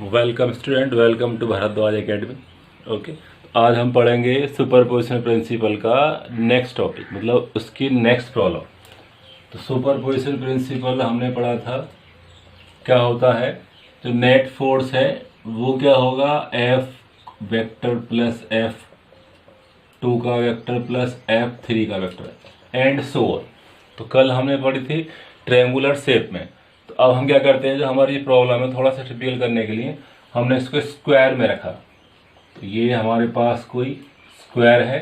Welcome student, welcome to Bharadwaj academy. Okay, आज हम पढ़ेंगे सुपरपोजिशन प्रिंसिपल का नेक्स्ट टॉपिक, मतलब उसकी नेक्स्ट प्रॉब्लम। तो सुपरपोजिशन प्रिंसिपल हमने पढ़ा था, क्या होता है, जो नेट फोर्स है वो क्या होगा, F vector plus F two का वेक्टर प्लस एफ थ्री का वेक्टर एंड सो ऑन। तो कल हमने पढ़ी थी ट्रायंगुलर शेप में। तो अब हम क्या करते हैं, जो हमारी प्रॉब्लम है थोड़ा सा डिटेल करने के लिए हमने इसको स्क्वायर में रखा। तो ये हमारे पास कोई स्क्वायर है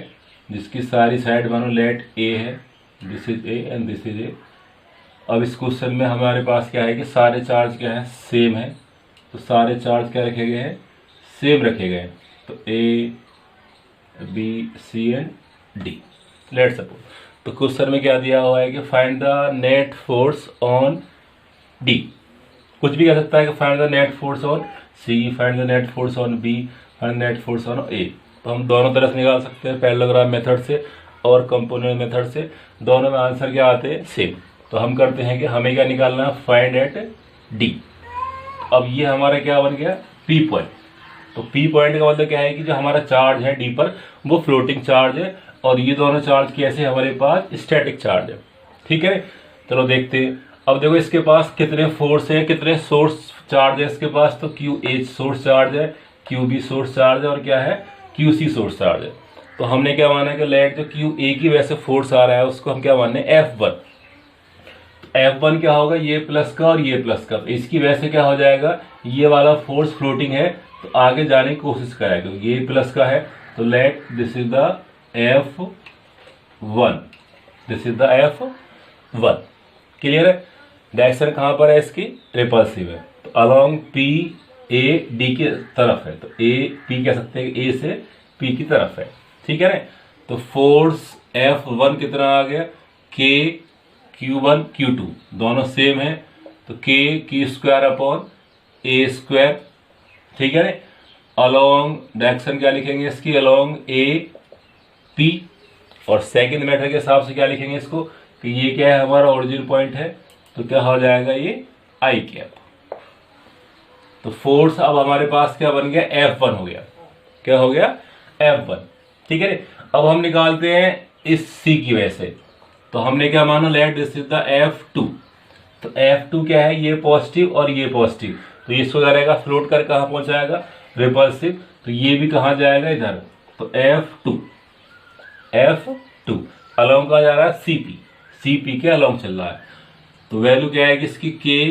जिसकी सारी साइड मानो लेट ए है, this is A and this is a. अब इस क्वेश्चन में हमारे पास क्या है कि सारे चार्ज क्या है, सेम है। तो सारे चार्ज क्या रखे गए हैं, सेम रखे गए हैं। तो A B C and D. Let suppose, तो क्वेश्चन में क्या दिया हुआ है कि find the net force on D. कुछ भी कह सकता है कि find the net force on C, find the net force on B, find the net force on A. तो हम दोनों तरफ निकाल सकते हैं, पैरेललोग्राम मेथड से और कंपोनेंट मेथड से। दोनों में आंसर क्या आते हैं, सेम। तो हम करते हैं कि हमें क्या निकालना है, फाइंड एट डी। अब ये हमारा क्या बन गया, पी पॉइंट। तो पी पॉइंट का मतलब क्या है कि जो हमारा चार्ज है डी पर वो फ्लोटिंग चार्ज है, और ये दोनों चार्ज कैसे हमारे पास स्टैटिक चार्ज है। ठीक है, चलो देखते हैं। अब देखो इसके पास कितने फोर्स है, कितने सोर्स चार्ज है इसके पास। तो क्यू एच सोर्स चार्ज है, क्यू बी सोर्स चार्ज है, और क्या है, क्यू सी सोर्स चार्ज है। तो हमने क्या माना कि लेट जो क्यू ए की वजह से फोर्स आ रहा है उसको हम क्या माने, एफ वन। एफ वन क्या होगा, ये प्लस का और ये प्लस का। तो इसकी वजह से क्या हो जाएगा, ये वाला फोर्स फ्लोटिंग है तो आगे जाने की कोशिश करेगा। ये प्लस का है तो let this is the F one, this is the F one. Clear है। डायरेक्शन कहां पर है इसकी, रिपल्सिव है। तो अलोंग पी ए डी की तरफ है। तो ए पी कह सकते हैं, ए से पी की तरफ है। ठीक है ना। तो फोर्स एफ वन कितना आ गया, के क्यू वन क्यू टू दोनों सेम है। तो के Q square upon A square. ठीक है ना। अलोंग डायरेक्शन क्या लिखेंगे इसकी, अलोंग ए पी। और सेकेंड मेथड के हिसाब से क्या लिखेंगे इसको कि ये क्या है, हमारा ओरिजिन पॉइंट है। तो क्या हो जाएगा, ये आई कैप। तो फोर्स अब हमारे पास क्या बन गया, एफ वन हो गया। क्या हो गया, एफ वन। ठीक है। अब हम निकालते हैं इस सी की वजह से। तो हमने क्या माना, let this is the F two. तो एफ टू क्या है, ये पॉजिटिव और ये पॉजिटिव। तो ये इसको जाएगा फ्लोट कर कहां पहुंचाएगा, रिपल्सिव। तो ये भी कहां जाएगा, इधर। तो F two, F two along कहा जा रहा है, सीपी। सीपी के अलोंग चल रहा है। तो वैल्यू क्या है कि इसकी के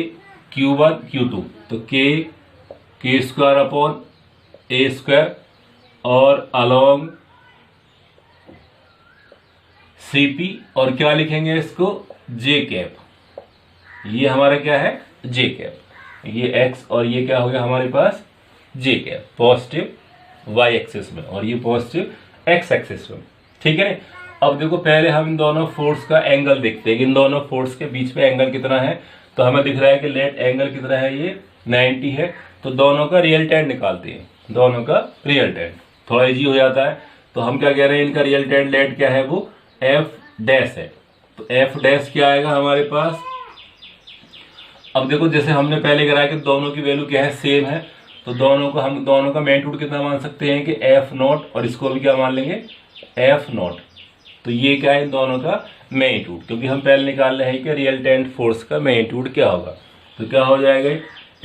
क्यू वन क्यू टू। तो K square upon A square और अलोंग सीपी। और क्या लिखेंगे इसको, जे कैप। ये हमारा क्या है, जे कैप। ये एक्स और ये क्या हो गया हमारे पास, जे कैप। पॉजिटिव वाई एक्सिस में और ये पॉजिटिव एक्स एक्सिस में। ठीक है। अब देखो पहले हम इन दोनों फोर्स का एंगल देखते हैं कि इन दोनों फोर्स के बीच में एंगल कितना है। तो हमें दिख रहा है कि लेट एंगल कितना है, ये 90 है। तो दोनों का रियल टेन निकालते हैं, दोनों का रियल टेन थोड़ा इजी हो जाता है। तो हम क्या कह रहे हैं, इनका रियल टेन लेट क्या है, वो एफ डैश है। तो एफ डैश क्या आएगा हमारे पास। अब देखो जैसे हमने पहले कराया कि दोनों की वैल्यू क्या है, सेम है। तो दोनों को हम दोनों का मैग्नीट्यूड कितना मान सकते हैं कि एफ नॉट, और इसको भी क्या मान लेंगे, एफ नॉट। तो ये क्या है, इन दोनों का मैग्नीट्यूड, क्योंकि हम पहले निकाल रहे हैं कि रियल्टेंट फोर्स का मैग्नीट्यूड क्या होगा। तो क्या हो जाएगा,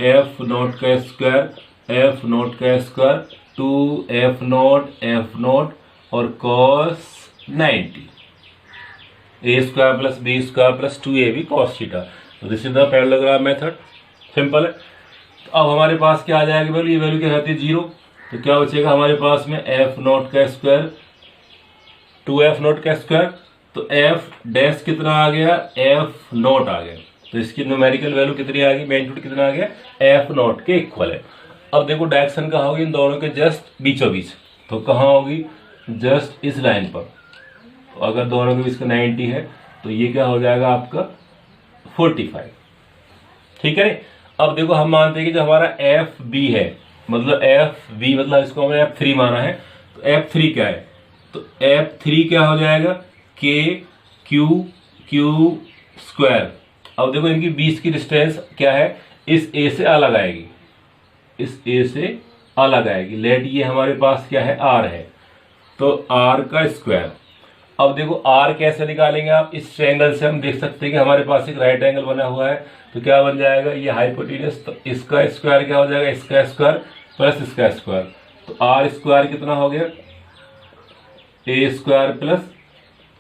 एफ नॉट का स्क्वायर, एफ नॉट का स्क्वायर टू एफ नॉट और cos 90, A square plus B square plus 2ab cos theta. तो this is the parallelogram method, simple है। तो अब हमारे पास क्या आ जाएगा वैल्यू, ये वैल्यू क्या रहती है, 0। तो क्या बचेगा हमारे पास में, एफ नॉट का स्क्वायर टू एफ नॉट का स्क्वायर। तो एफ डैश कितना आ गया, एफ नॉट आ गया। तो इसकी न्यूमेरिकल वैल्यू कितनी आ गई, मैग्नीट्यूड कितना आ गया, एफ नॉट के इक्वल है। अब देखो डायरेक्शन कहाँ होगी, इन दोनों के जस्ट बीचों बीच। तो कहाँ होगी, जस्ट इस लाइन पर। तो अगर दोनों के बीच का 90 है तो ये क्या हो जाएगा आपका 45। ठीक है। अब देखो हम मानते हैं कि जो हमारा एफ बी है, मतलब एफ बी मतलब इसको हमने एफ थ्री माना है। तो एफ थ्री क्या है, तो एफ थ्री क्या हो जाएगा, के क्यू क्यू स्क्वायर। अब देखो इनकी बीच की डिस्टेंस क्या है, इस ए से अलग आएगी। इस ए से अलग आएगी। लेट ये हमारे पास क्या है, आर है, तो आर का स्क्वायर। अब देखो आर कैसे निकालेंगे आप, इस ट्रायंगल से हम देख सकते हैं कि हमारे पास एक राइट एंगल बना हुआ है, तो क्या बन जाएगा, ये हाइपोटेनस, तो इसका स्क्वायर क्या हो जाएगा, इसका स्क्वायर प्लस इसका स्क्वायर, तो आर स्क्वायर कितना हो गया, ए स्क्वायर प्लस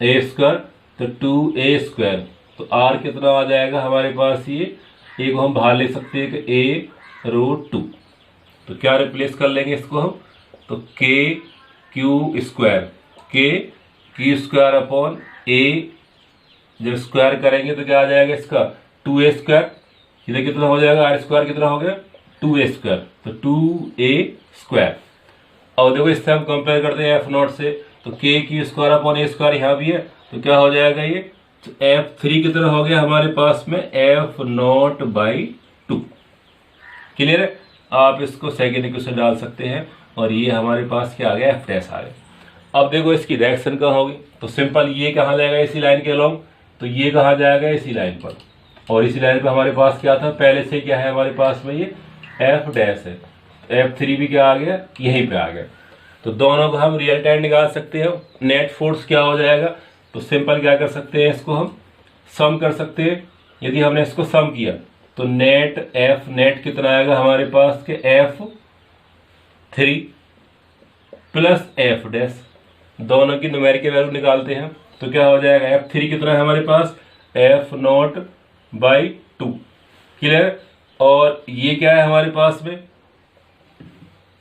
ए स्क्वायर, तो 2a स्क्वायर, तो आर कितना आ जाएगा हमारे पास, ये ए को हम बाहर ले सकते हैं कि a√2, तो क्या रिप्लेस कर लेंगे इसको हम, तो k Q square, k Q square upon a, जब स्क्वायर करेंगे तो क्या आ जाएगा इसका 2a स्क्वायर, इधर कितना हो जाएगा, आर स्क्वायर कितना हो गया 2a स्क्वायर, तो 2a स्क्वायर। और देखो इससे हम कंपेयर करते हैं एफ नॉट से, तो k Q square upon a square यहाँ भी है, तो क्या हो जाएगा ये, तो f3 कितना हो गया हमारे पास में f0/2। क्लियर है, आप इसको सेकेंड इक्वेशन डाल सकते हैं और ये हमारे पास क्या आ गया, f डैश आ गया। अब देखो इसकी डायरेक्शन कहाँ होगी, तो सिंपल ये कहाँ जाएगा, इसी लाइन के अलोंग, तो ये कहाँ जाएगा, इसी लाइन पर, और इसी लाइन पर हमारे पास क्या था पहले से, क्या है हमारे पास में ये f डैश है, f3 भी क्या आ गया, यहीं पे आ गया। तो दोनों को हम रियल टाइम निकाल सकते हैं। नेट फोर्स क्या हो जाएगा, तो सिंपल क्या कर सकते हैं, इसको हम सम कर सकते हैं। यदि हमने इसको सम किया तो नेट एफ नेट कितना आएगा हमारे पास के f3 प्लस एफ डैश, दोनों की न्यूमेरिकल वैल्यू निकालते हैं, तो क्या हो जाएगा, f3 कितना है हमारे पास f0/2। क्लियर, और ये क्या है हमारे पास में,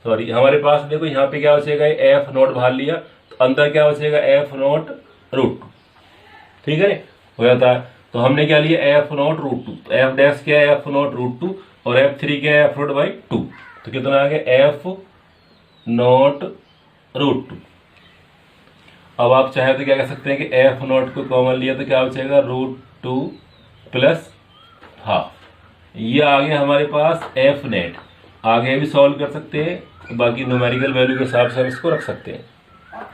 सॉरी हमारे पास देखो यहाँ पे क्या बचेगा, f0 बाहर लिया तो अंदर क्या बचेगा f0√2, ठीक है हो जाता है। तो हमने क्या लिया f0√2, तो f डैश क्या है f0√2 और f3 क्या है f0/2, तो कितना आ गया f0√2। अब आप चाहे तो क्या कर सकते हैं कि f0 को कॉमन लिया तो क्या बचेगा √2 प्लस हाफ, ये आ गया हमारे पास f नेट। आगे भी सॉल्व कर सकते हैं, बाकी न्यूमेरिकल वैल्यू के हिसाब से हम इसको रख सकते हैं,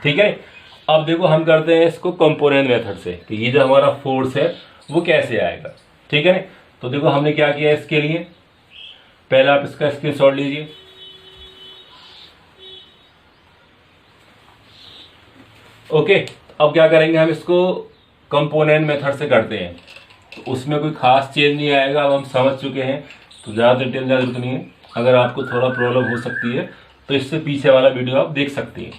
ठीक है। अब देखो हम करते हैं इसको कंपोनेंट मेथड से, कि ये जो हमारा फोर्स है वो कैसे आएगा, ठीक है। तो देखो हमने क्या किया इसके लिए, पहले आप इसका स्क्रीनशॉट लीजिए, ओके। अब क्या करेंगे, हम इसको कंपोनेंट मेथड से करते हैं, तो उसमें कोई खास चेंज नहीं आएगा, अब हम समझ चुके हैं, तो ज़्यादा डिटेल ज़्यादा जरूरत नहीं है। अगर आपको थोड़ा प्रॉब्लम हो सकती है तो इससे पीछे वाला वीडियो आप देख सकते हैं,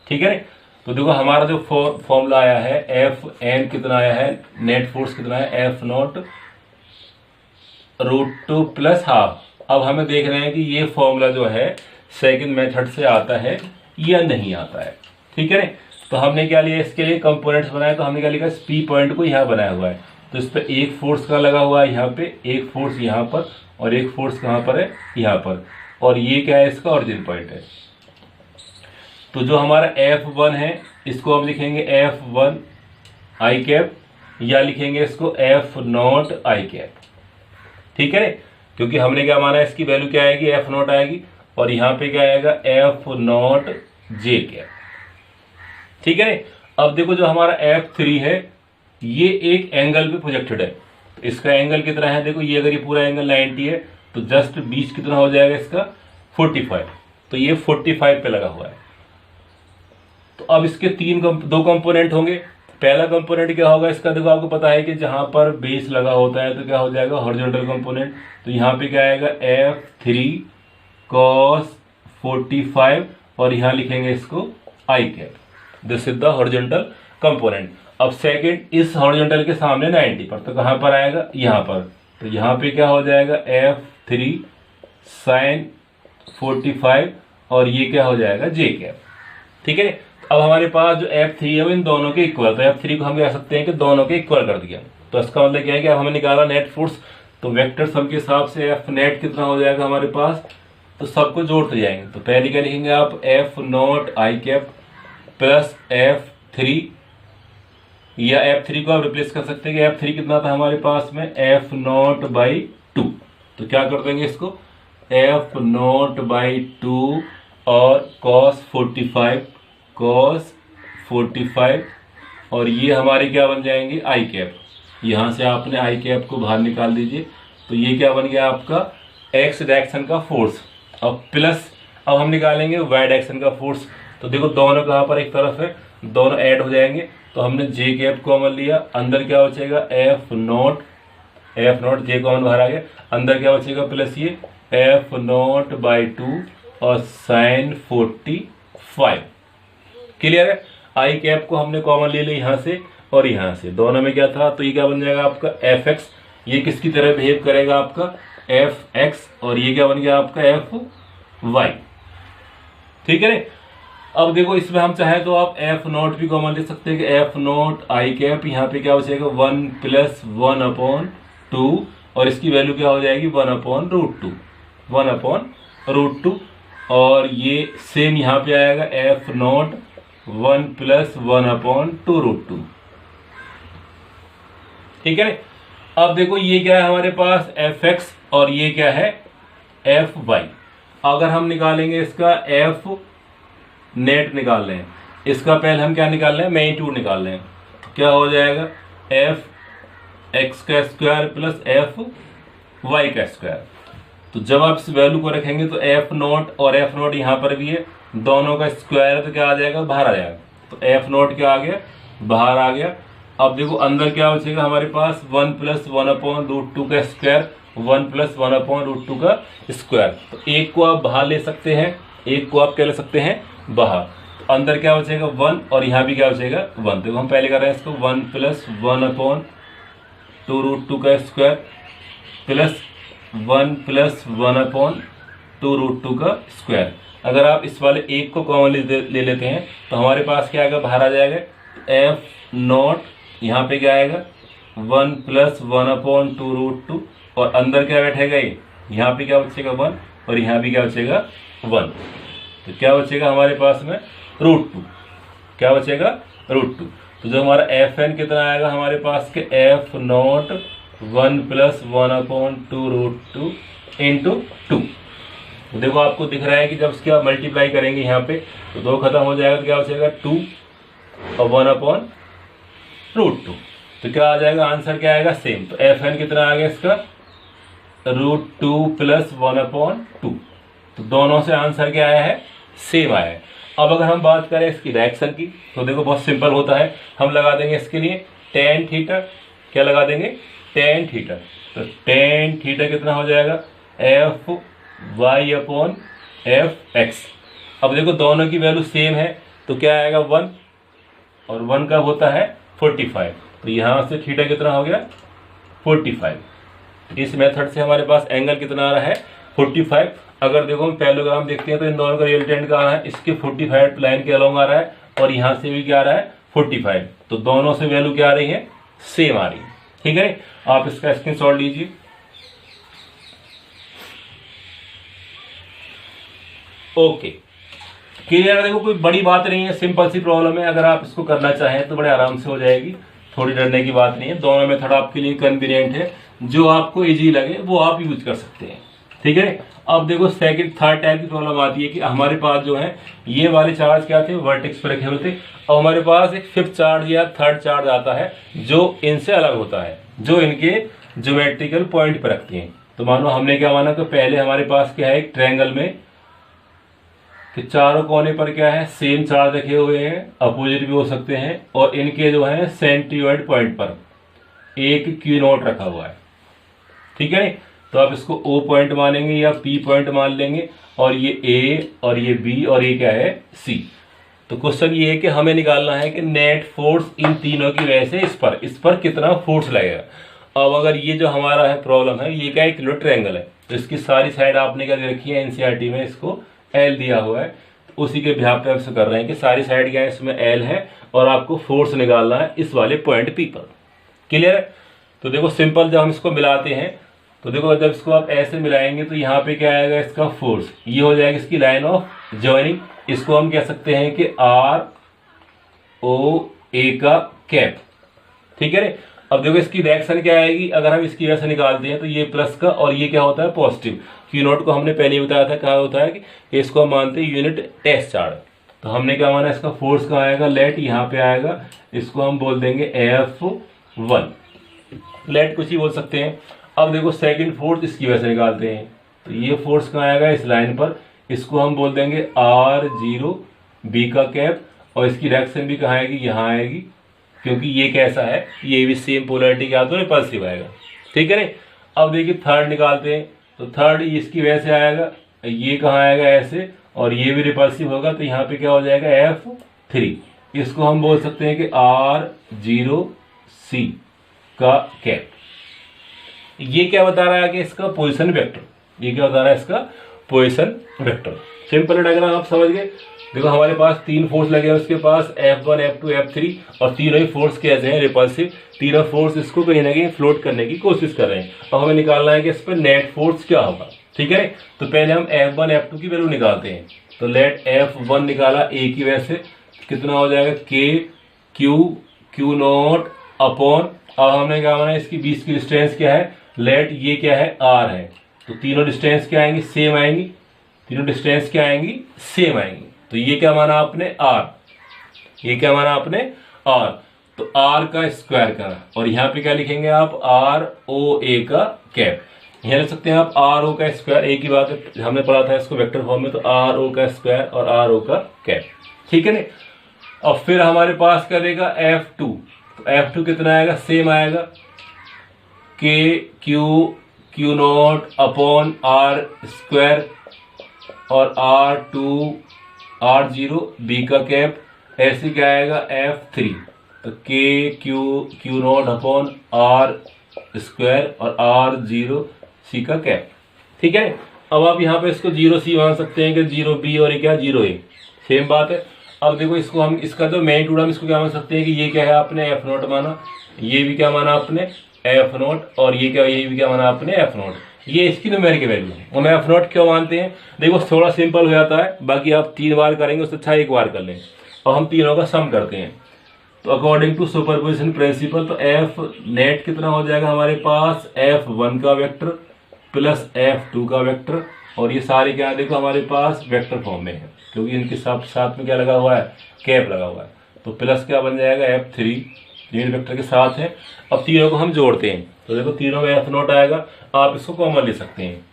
ठीक है। तो देखो हमारा जो फॉर्मूला आया है, एफ एन कितना आया है, नेट फोर्स कितना है f0√2 प्लस हाफ। अब हमें देख रहे हैं कि ये फॉर्मूला जो है सेकंड मेथड से आता है या नहीं आता है, ठीक है। तो हमने क्या लिया, इसके लिए कंपोनेंट्स बनाए, तो हमने क्या लिखा, पी पॉइंट को यहाँ बनाया हुआ है, तो इस पर एक फोर्स का लगा हुआ है यहाँ पे, एक फोर्स यहाँ पर, और एक फोर्स कहाँ पर है, यहाँ पर, और ये क्या है, इसका ओरिजिन पॉइंट है। तो जो हमारा F1 है इसको हम लिखेंगे F1 आई कैप, या लिखेंगे इसको F0 आई कैप, ठीक है। क्योंकि हमने क्या माना, इसकी वैल्यू क्या आएगी, F0 आएगी, और यहाँ पे क्या आएगा F0 जे कैप, ठीक है। अब देखो जो हमारा F3 है ये एक एंगल पे प्रोजेक्टेड है, तो इसका एंगल कितना है, देखो ये अगर ये पूरा एंगल 90 है तो जस्ट बीच कितना हो जाएगा इसका 45, तो ये 45 पे लगा हुआ है। तो अब इसके दो कंपोनेंट होंगे। पहला कंपोनेंट क्या होगा इसका, देखो आपको पता है कि जहां पर बेस लगा होता है तो क्या हो जाएगा हॉरिजॉन्टल कंपोनेंट, तो यहाँ पे क्या आएगा F3 cos 45, और यहाँ लिखेंगे इसको I cap, this is the horizontal component. अब सेकंड इस हॉरिजॉन्टल के सामने 90 पर, तो कहां पर आएगा, यहाँ पर, तो यहाँ पे क्या हो जाएगा F3 sin 45, और ये क्या हो जाएगा जे कैप, ठीक है। अब हमारे पास जो F3 है वो इन दोनों के इक्वल, तो F3 को हम कह सकते हैं कि दोनों के इक्वल कर दिया, तो इसका मतलब क्या है कि अब हमें निकाला नेट फोर्स, तो वेक्टर सम के हिसाब से F नेट कितना हो जाएगा हमारे पास, तो सबको जोड़ते जाएंगे। तो पहले क्या लिखेंगे आप F0 आई कैप प्लस F3, या F3 को आप रिप्लेस कर सकते हैं कि F3 कितना था हमारे पास में F0/2, तो क्या कर देंगे इसको F0/2 और cos 45, और ये हमारे क्या बन जाएंगे आई कैप, यहाँ से आपने आई कैप को बाहर निकाल दीजिए, तो ये क्या बन गया आपका एक्स डायरेक्शन का फोर्स, अब प्लस, अब हम निकालेंगे वाई डायरेक्शन का फोर्स। तो देखो दोनों कहाँ पर एक तरफ है, दोनों ऐड हो जाएंगे, तो हमने जे कैप कॉमन लिया, अंदर क्या बचेगा एफ नॉट जे कॉमन बाहर आ गया, अंदर क्या बचेगा प्लस ये एफ नॉट बाई 2 और साइन 45। क्लियर है। आई कैप को हमने कॉमन ले लिया यहाँ से और यहाँ से, दोनों में क्या था, तो ये क्या बन जाएगा आपका एफ एक्स, ये किसकी तरह बिहेव करेगा आपका एफ एक्स, और ये क्या बन गया आपका एफ वाई। ठीक है। अब देखो इसमें हम चाहे तो आप एफ नॉट भी कॉमन ले सकते हैं कि एफ नॉट आई कैप, यहाँ पे क्या बचेगा 1 प्लस 1/2 और इसकी वैल्यू क्या हो जाएगी 1/√2 और ये सेम यहाँ पे आएगा एफ नॉट 1 प्लस 1/√2। ठीक है। अब देखो ये क्या है हमारे पास एफ एक्स और ये क्या है एफ वाई। अगर हम निकालेंगे इसका एफ नेट निकाल रहे हैं, इसका पहले हम क्या निकाल रहे हैं मैग्नीट्यूड निकाल रहे हैं, तो क्या हो जाएगा एफ एक्स का स्क्वायर प्लस एफ वाई का स्क्वायर। तो जब आप इस वैल्यू को रखेंगे तो एफ नॉट और एफ नॉट यहाँ पर भी है, दोनों का स्क्वायर है तो क्या आ जाएगा बाहर आ जाएगा, तो एफ नॉट क्या आ गया बाहर आ गया। अब देखो अंदर क्या बचेगा हमारे पास 1 प्लस 1/√2 का स्क्वायर, 1 प्लस 1/√2 का स्क्वायर। तो एक को आप बाहर ले सकते हैं, एक को आप क्या ले सकते हैं बाहर, तो अंदर क्या बचेगा 1 और यहाँ भी क्या बचेगा 1। देखो हम पहले कर रहे हैं इसको 1 प्लस 1/√2 का स्क्वायर प्लस 1 प्लस 1/√2 का स्क्वायर। अगर आप इस वाले एक को कॉमन ले लेते हैं तो हमारे पास क्या आएगा बाहर आ जाएगा एफ नॉट, यहाँ पे क्या आएगा 1 प्लस 1/√2 और अंदर क्या बैठेगा ये, यहाँ पे क्या बचेगा 1 और यहाँ भी क्या बचेगा 1। तो क्या बचेगा हमारे पास में √2, क्या बचेगा √2। तो जो हमारा एफ एन कितना आएगा हमारे पास के एफ नॉट 1 प्लस 1/√2 इंटू 2। देखो आपको दिख रहा है कि जब इसके आप मल्टीप्लाई करेंगे यहाँ पे तो 2 खत्म हो जाएगा, तो क्या बचेगा 2 और 1/√2। तो क्या आ जाएगा आंसर क्या आएगा सेम। तो एफ एन कितना आ गया इसका √2 प्लस 1/2। तो दोनों से आंसर क्या आया है सेम आया है। अब अगर हम बात करें इसकी डायरेक्शन की तो देखो बहुत सिंपल होता है, हम लगा देंगे इसके लिए tan थीटा, क्या लगा देंगे tan थीटा। तो tan थीटा कितना हो जाएगा F Y upon F X. अब देखो दोनों की वैल्यू सेम है तो क्या आएगा 1 और 1 का होता है 45। तो यहाँ से थीटा कितना हो गया 45। इस मेथड से हमारे पास एंगल कितना आ रहा है 45। अगर देखो हम पैरेललोग्राम देखते हैं तो इन दोनों का रिजल्टेंट कहाँ है, इसके 45 लाइन के अलोंग आ रहा है और यहाँ से भी क्या आ रहा है 45। तो दोनों से वैल्यू क्या आ रही है सेम आ रही है। ठीक है, आप इसका स्क्रीनशॉट लीजिए। ओके क्लियर है। देखो कोई बड़ी बात नहीं है, सिंपल सी प्रॉब्लम है, अगर आप इसको करना चाहें तो बड़े आराम से हो जाएगी, थोड़ी डरने की बात नहीं है। दोनों मेथड आपके लिए कन्वीनियंट है, जो आपको इजी लगे वो आप यूज कर सकते हैं। ठीक है। अब देखो सेकंड थर्ड टाइप की प्रॉब्लम आती है कि हमारे पास जो है ये वाले चार्ज क्या थे वर्टेक्स पर रखे हुए थे, और हमारे पास एक फिफ्थ चार्ज या थर्ड चार्ज आता है जो इनसे अलग होता है, जो इनके ज्योमेट्रिकल पॉइंट पर रखते हैं। तो मानो हमने क्या माना कि पहले हमारे पास क्या है एक ट्रायंगल में कि चारों कोने पर क्या है सेम चार्ज रखे हुए हैं, अपोजिट भी हो सकते हैं, और इनके जो है सेंट्रियोइड पॉइंट पर एक क्यू नोट रखा हुआ है। ठीक है, तो आप इसको O पॉइंट मानेंगे या P पॉइंट मान लेंगे, और ये A और ये B और ये क्या है C। तो क्वेश्चन ये है कि हमें निकालना है कि नेट फोर्स इन तीनों की वजह से इस पर कितना फोर्स लगेगा। अब अगर ये जो हमारा है प्रॉब्लम है ये क्या एक ट्रायंगल है, तो इसकी सारी साइड आपने क्या दे रखी है एनसीईआरटी में इसको L दिया हुआ है, तो उसी के बिहाफ पे हम कर रहे हैं कि सारी साइड क्या है इसमें L है और आपको फोर्स निकालना है इस वाले पॉइंट P पर। क्लियर है। तो देखो सिंपल जब हम इसको मिलाते हैं तो देखो जब इसको आप ऐसे मिलाएंगे तो यहाँ पे क्या आएगा इसका फोर्स, ये हो जाएगा इसकी लाइन ऑफ जॉइनिंग। इसको हम कह सकते हैं कि ROA का कैप। ठीक है। अब देखो इसकी डायरेक्शन क्या आएगी, अगर हम इसकी वजह से निकालते हैं तो ये प्लस का और ये क्या होता है पॉजिटिव। क्यू नोट को हमने पहले ही बताया था क्या होता है कि इसको हम मानते हैं यूनिट टेस्ट चार्ज। तो हमने क्या माना इसका फोर्स कहाँ आएगा लेट यहाँ पे आएगा, इसको हम बोल देंगे F1 लेट कुछ ही बोल सकते हैं। अब देखो सेकंड फोर्स इसकी वजह से निकालते हैं, तो ये फोर्स कहाँ आएगा, इस लाइन पर, इसको हम बोल देंगे R0 B का कैप, और इसकी डायरेक्शन भी कहाँ आएगी, यहाँ आएगी, क्योंकि ये कैसा है, ये भी सेम पोलैरिटी का तो रिपल्सिव आएगा, ठीक है ना। अब देखिए थर्ड निकालते हैं, तो थर्ड इसकी वजह से आएगा, ये कहाँ आएगा ऐसे, और ये भी रिपल्सिव होगा, तो यहाँ पे क्या हो जाएगा F3, इसको हम बोल सकते हैं कि R0C का कैप। ये क्या बता रहा है कि इसका पोजीशन वेक्टर, ये क्या बता रहा है, इसका पोजीशन वेक्टर। सिंपल डायग्राम आप समझ गए। देखो हमारे पास तीन फोर्स लगे हैं उसके पास, F1 F2 F3, और तीनों ही फोर्स कैसे हैं, रिपल्सिव। तीनों फोर्स इसको कहीं ना कहीं फ्लोट करने की कोशिश कर रहे हैं, और हमें निकालना है कि इस पर नेट फोर्स क्या होगा, ठीक है। तो पहले हम F1 F2 की वैल्यू निकालते हैं। तो लेट F1 निकाला A की वजह से, कितना हो जाएगा Q नॉट अपॉन, अब हमने क्या माना, इसकी बीच की डिस्टेंस क्या है, लेट ये क्या है R है, तो तीनों डिस्टेंस क्या आएंगी, सेम आएंगी, तीनों डिस्टेंस क्या आएंगी, सेम आएंगी। तो ये क्या माना आपने R, ये क्या माना आपने R, तो R का स्क्वायर करा, और यहाँ पे क्या लिखेंगे आप, ROA का कैप। यहाँ लिख सकते हैं आप RO का स्क्वायर, एक ही बात है, हमने पढ़ा था इसको वेक्टर फॉर्म में, तो RO का स्क्वायर और RO का कैप, ठीक है ना। और फिर हमारे पास क्या देगा F2, तो F2 कितना आएगा, सेम आएगा, Q not upon R square, और R0 B का कैप, ऐसे क्या आएगा F3, तो Q not upon R square और R0 C का कैप, ठीक है। अब आप यहाँ पे इसको 0C मान सकते हैं कि 0B और ये क्या 0A, सेम बात है। अब देखो इसको हम, इसका जो मैग्नीट्यूड हम इसको क्या मान सकते हैं कि ये क्या है आपने F0 माना, ये भी क्या माना आपने F0, और ये क्या, ये भी क्या माना आपने F0, ये इसकी न्यूमेरिकल वैल्यू है। हम F0 क्यों मानते हैं, देखो थोड़ा सिंपल हो जाता है, बाकी आप 3 बार करेंगे उससे अच्छा 1 बार कर लें, और हम तीनों का सम करते हैं। तो अकॉर्डिंग टू सुपरपोजिशन प्रिंसिपल, तो F नेट कितना हो जाएगा हमारे पास, F1 का वेक्टर प्लस F2 का वेक्टर, और ये सारे क्या देखो हमारे पास वेक्टर फॉर्म में है, क्योंकि इनके साथ में क्या लगा हुआ है, कैप लगा हुआ है। तो प्लस क्या बन जाएगा F3, यूनिट वेक्टर के साथ है। अब तीनों को हम जोड़ते हैं, तो देखो तीनों में F0 आएगा, आप इसको कॉमन ले सकते हैं।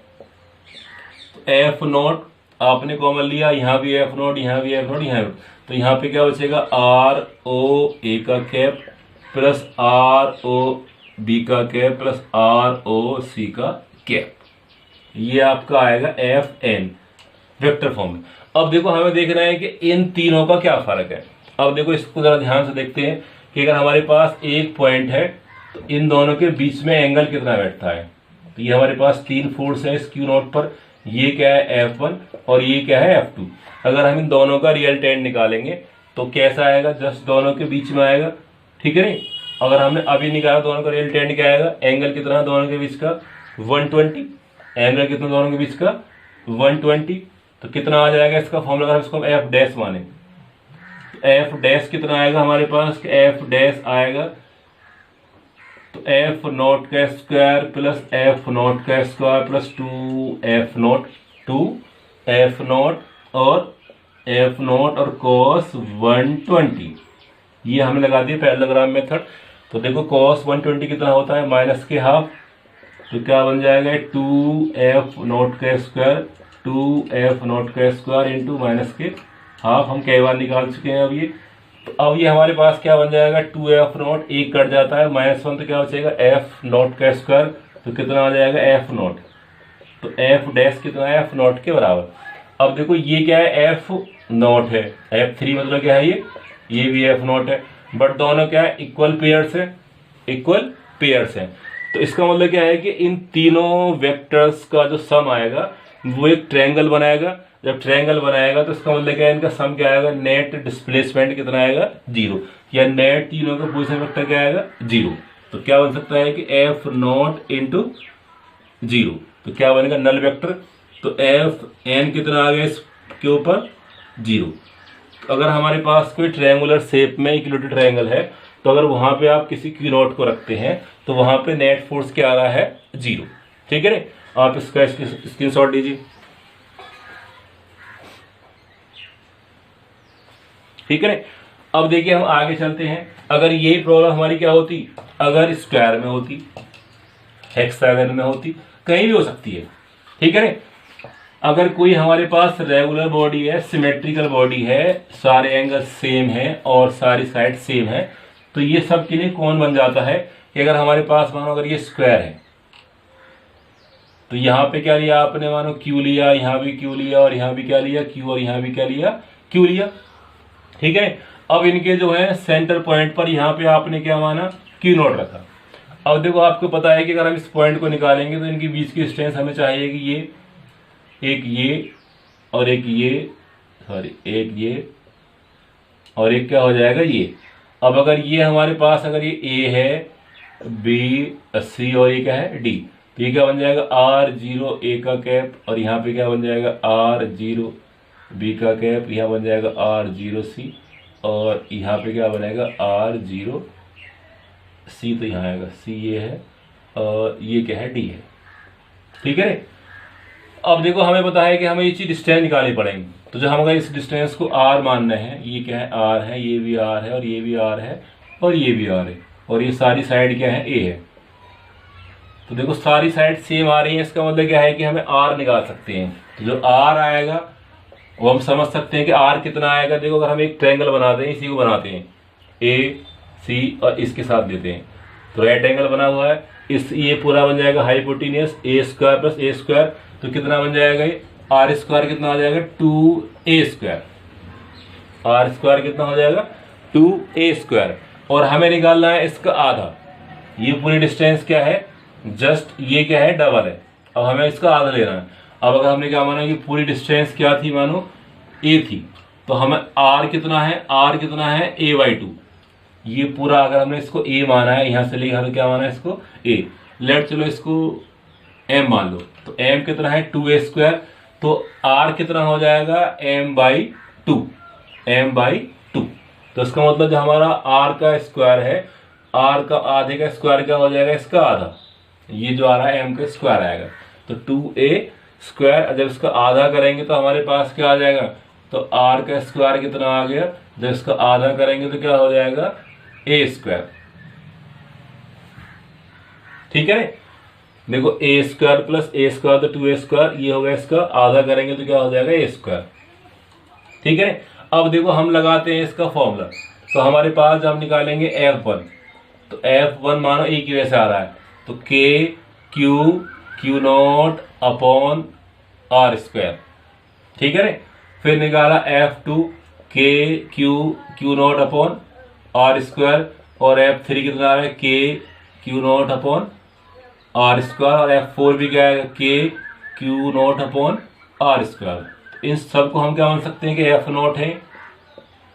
तो F0 आपने कॉमन लिया, यहाँ भी F0, यहाँ भी F0, यहाँ भी, तो यहाँ पे क्या बचेगा, ROA का कैप प्लस ROB का कैप प्लस ROC का कैप, ये आपका आएगा FN वेक्टर फॉर्म में। अब देखो हमें देखना है कि इन तीनों का क्या फर्क है। अब देखो इसको जरा ध्यान से देखते हैं कि अगर हमारे पास एक पॉइंट है, तो इन दोनों के बीच में एंगल कितना बैठता है। तो ये हमारे पास 3 फोर्स है इस Q नॉट पर, ये क्या है F1 और ये क्या है F2। अगर हम इन दोनों का रियल टेंड निकालेंगे तो कैसा आएगा, जस्ट दोनों के बीच में आएगा, ठीक है नहीं। अगर हमने अभी निकाला दोनों का रियल टेंड क्या आएगा, एंगल कितना दोनों के बीच का 120, एंगल कितना दोनों के बीच का 120, तो कितना आ जाएगा इसका फॉर्मूला, अगर इसको हम F डैश माने, F डैश कितना आएगा हमारे पास, F डैश आएगा तो F0 का स्क्वायर प्लस F0 का स्क्वायर प्लस 2F0 और F0 और cos 120, ये हमने लगा दिया पैरेललोग्राम मेथड। तो देखो cos 120 कितना होता है, माइनस के हाफ, तो क्या बन जाएगा 2F0 का स्क्वायर 2F0 का स्क्वायर इंटू माइनस के हाफ। हम कई बार निकाल चुके हैं अब ये। तो अब ये हमारे पास क्या बन जाएगा 2F0, एक कट जाता है -1, तो क्या बचेगा F0 का स्क्वायर, तो कितना आ जाएगा F0, तो F डैश कितना है F0 के बराबर। अब देखो ये क्या है F0 है, F3 मतलब क्या है ये भी F0 है, बट दोनों क्या है इक्वल पेयर्स है, इक्वल पेयर्स है। तो इसका मतलब क्या है कि इन तीनों वेक्टर्स का जो सम आएगा वो एक ट्रायंगल बनाएगा। जब ट्रायंगल बनाएगा तो इसका मतलब क्या है, इनका सम क्या आएगा, नेट डिस्प्लेसमेंट कितना आएगा 0, या नेट तीनों का पोजीशन वेक्टर क्या आएगा 0। तो क्या बन सकता है कि F0 इंटू 0, तो क्या बनेगा नल वेक्टर, तो Fn कितना आ गया इसके ऊपर 0। तो अगर हमारे पास कोई ट्रायंगुलर शेप में इक्विलेटरल ट्रायंगल है, तो अगर वहां पे आप किसी Q0 को रखते हैं तो वहां पे नेट फोर्स क्या आ रहा है 0, ठीक है ना। आप इसका स्क्रीनशॉट लीजिए, ठीक है ना। अब देखिए हम आगे चलते हैं। अगर यही प्रॉब्लम हमारी क्या होती, अगर स्क्वायर में होती, हेक्सागन में होती, कहीं भी हो सकती है, ठीक है ना। अगर कोई हमारे पास रेगुलर बॉडी है, सिमेट्रिकल बॉडी है, सारे एंगल सेम है और सारी साइड सेम है, तो ये सब के लिए कौन बन जाता है कि अगर हमारे पास मानो अगर ये स्क्वायर है तो यहाँ पे क्या लिया आपने, मानो क्यू लिया, यहाँ भी क्यू लिया और यहाँ भी क्या लिया क्यू, और यहाँ भी क्या लिया क्यू लिया। ठीक है, अब इनके जो है सेंटर पॉइंट पर यहाँ पे आपने क्या माना, क्यू नॉट रखा। अब देखो आपको पता है कि अगर हम इस पॉइंट को निकालेंगे तो इनके बीच की डिस्टेंस हमें चाहिए कि ये और एक ये और एक क्या हो जाएगा ये। अब अगर ये हमारे पास अगर ये ए है, बी, सी और ये क्या है डी, तो ये क्या बन जाएगा R0 ए का कैप, और यहाँ पे क्या बन जाएगा R0 बी का कैप, यहाँ बन जाएगा R0 सी, और यहाँ पे क्या बनेगा R0 सी, तो यहाँ आएगा सी ये है और ये क्या है डी है। ठीक है, अब देखो हमें पता है कि हमें ये चीज डिस्टेंस निकालनी पड़ेगी, तो जो हम अगर इस डिस्टेंस को R मान रहे हैं, ये क्या है R है, ये भी R है और ये भी R है और ये भी R है, और ये सारी साइड क्या है A है। तो देखो सारी साइड सेम आ रही है, इसका मतलब क्या है कि हमें R निकाल सकते हैं। तो जो R आएगा वो हम समझ सकते हैं कि R कितना आएगा। देखो अगर हम एक ट्रायंगल बनाते हैं, इसी को बनाते हैं AC और इसके साथ देते हैं, तो राइट एंगल बना हुआ है, इस ये पूरा बन जाएगा हाइपोटेन्यूस A² प्लस A², तो कितना बन जाएगा ये R² कितना आ जाएगा 2A², R² कितना हो जाएगा 2A², और हमें निकालना है इसका आधा। ये पूरी डिस्टेंस क्या है, जस्ट ये क्या है डबल है, अब हमें इसका आधा लेना है। अब अगर हमने क्या माना कि पूरी डिस्टेंस क्या थी, मानो A थी, तो हमें R कितना है A/2। ये पूरा अगर हमने इसको A माना है, यहां से लेके हमें क्या माना है इसको A, लेट चलो इसको M मान लो, तो M कितना है 2A², तो R कितना हो जाएगा M/2, तो इसका मतलब जो हमारा R का स्क्वायर है, R का आधे का स्क्वायर क्या हो जाएगा इसका आधा, ये जो आ रहा है M का स्क्वायर आएगा, तो 2A²। जब इसका आधा करेंगे तो हमारे पास क्या आ जाएगा, तो R का स्क्वायर कितना आ गया, जब इसका आधा करेंगे तो क्या हो जाएगा A²। ठीक है, देखो A² प्लस A² तो 2A², ये हो गया इसका आधा करेंगे तो क्या हो जाएगा A²। ठीक है, अब देखो हम लगाते हैं इसका फॉर्मूला, तो हमारे पास जब हम निकालेंगे F1, तो F1 मानो एक ही वैसे आ रहा है, तो Q0 अपॉन R²। ठीक है, फिर निकाला F2 Q0 अपॉन R², और F3 कितना आ रहा है Q0 अपॉन R², और F4 भी क्या है Q0 अपॉन R²। इन सब को हम क्या मान सकते हैं कि F0 है,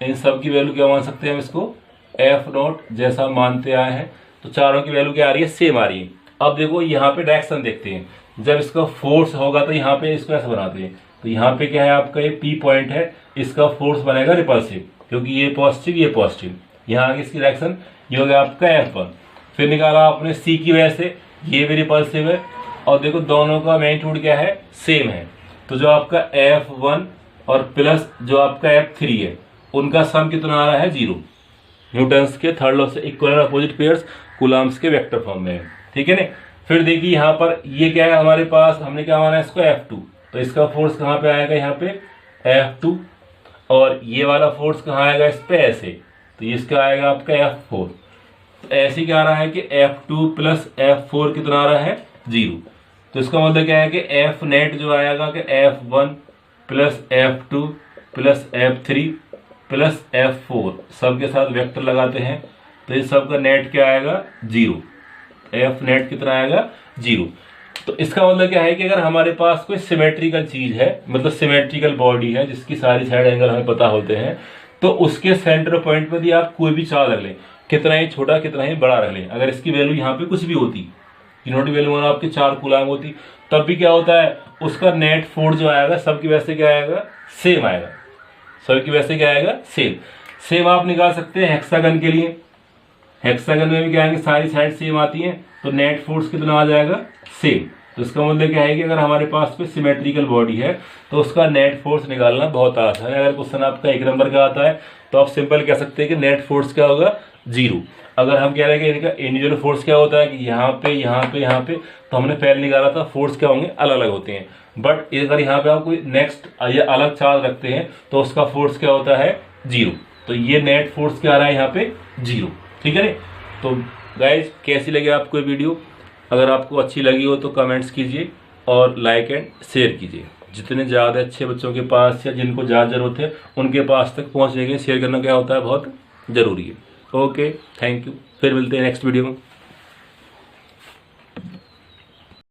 इन सब की वैल्यू क्या मान सकते हैं हम इसको F0 जैसा मानते आए हैं। तो चारों की वैल्यू क्या आ रही है, सेम आ रही है। अब देखो यहाँ पे डायरेक्शन देखते हैं, जब इसका फोर्स होगा तो यहाँ पे इसको ऐसे बनाते हैं, तो यहाँ पे क्या है आपका ये P पॉइंट है, इसका फोर्स बनेगा रिपल्सिव, क्योंकि ये पॉजिटिव ये पॉजिटिव, यहाँ आगे इसकी डायरेक्शन ये हो गया आपका F1। फिर निकाला आपने C की वजह से, ये भी रिपल्सिव है, और देखो दोनों का मैग्नीट्यूड क्या है सेम है, तो जो आपका F1 और प्लस जो आपका F3 है उनका सम कितना आ रहा है 0। न्यूटन्स के थर्ड लॉ से equal and opposite pairs Coulomb's के वेक्टर फॉर्म में है। ठीक है ना, फिर देखिए यहाँ पर ये क्या है हमारे पास, हमने क्या माना है इसको F2, तो इसका फोर्स कहाँ पे आएगा यहाँ पे F2, और ये वाला फोर्स कहाँ आएगा इस पे ऐसे, तो इसका आएगा आपका F4। तो ऐसे क्या आ रहा है कि F2 प्लस F4 कितना आ रहा है 0। तो इसका मतलब क्या है कि F नेट जो आएगा कि F1 plus F2 plus F3 plus F4 सब के साथ वेक्टर लगाते हैं, तो इस सब का नेट क्या आएगा 0। F नेट कितना आएगा 0। तो इसका मतलब क्या है कि अगर हमारे पास कोई सिमेट्रिकल चीज है, मतलब सिमेट्रिकल बॉडी है जिसकी सारी साइड एंगल हमें पता होते हैं, तो उसके सेंटर पॉइंट पर भी आप कोई भी चार्ज रख लें, कितना ही छोटा कितना ही बड़ा रख लें, अगर इसकी वैल्यू यहाँ पे कुछ भी होती, यूनिट वैल्यू मानो आपकी 4 कूलम होती, तब भी क्या होता है उसका नेट फोर्स जो आएगा सबकी वैसे क्या आएगा सेम आएगा, सबकी वैसे क्या आएगा सेम आप निकाल सकते हैं हेक्सागन के लिए। हेक्सागन में भी क्या है सारी साइड सेम आती हैं, तो नेट फोर्स कितना आ जाएगा सेम। तो इसका मतलब क्या है कि अगर हमारे पास में सिमेट्रिकल बॉडी है तो उसका नेट फोर्स निकालना बहुत आसान है। अगर क्वेश्चन आपका 1 नंबर का आता है तो आप सिंपल कह सकते हैं कि नेट फोर्स क्या होगा, 0। अगर हम कह रहे हैं कि इनका इंडिविजुअल फोर्स क्या होता है कि यहाँ पे यहाँ पे यहाँ पे, तो हमने पहले निकाला था फोर्स क्या होंगे, अलग अलग होते हैं। बट अगर यहाँ पे आप कोई नेक्स्ट या अलग चार्ज रखते हैं तो उसका फोर्स क्या होता है, 0। तो ये नेट फोर्स क्या आ रहा है यहाँ पे, 0। ठीक है। तो गाइज कैसी लगी आपको ये वीडियो? अगर आपको अच्छी लगी हो तो कमेंट्स कीजिए और लाइक एंड शेयर कीजिए। जितने ज़्यादा अच्छे बच्चों के पास या जिनको ज़्यादा ज़रूरत है उनके पास तक पहुँचने के लिए शेयर करना क्या होता है, बहुत ज़रूरी है। Okay, thank you. फिर मिलते हैं नेक्स्ट वीडियो में।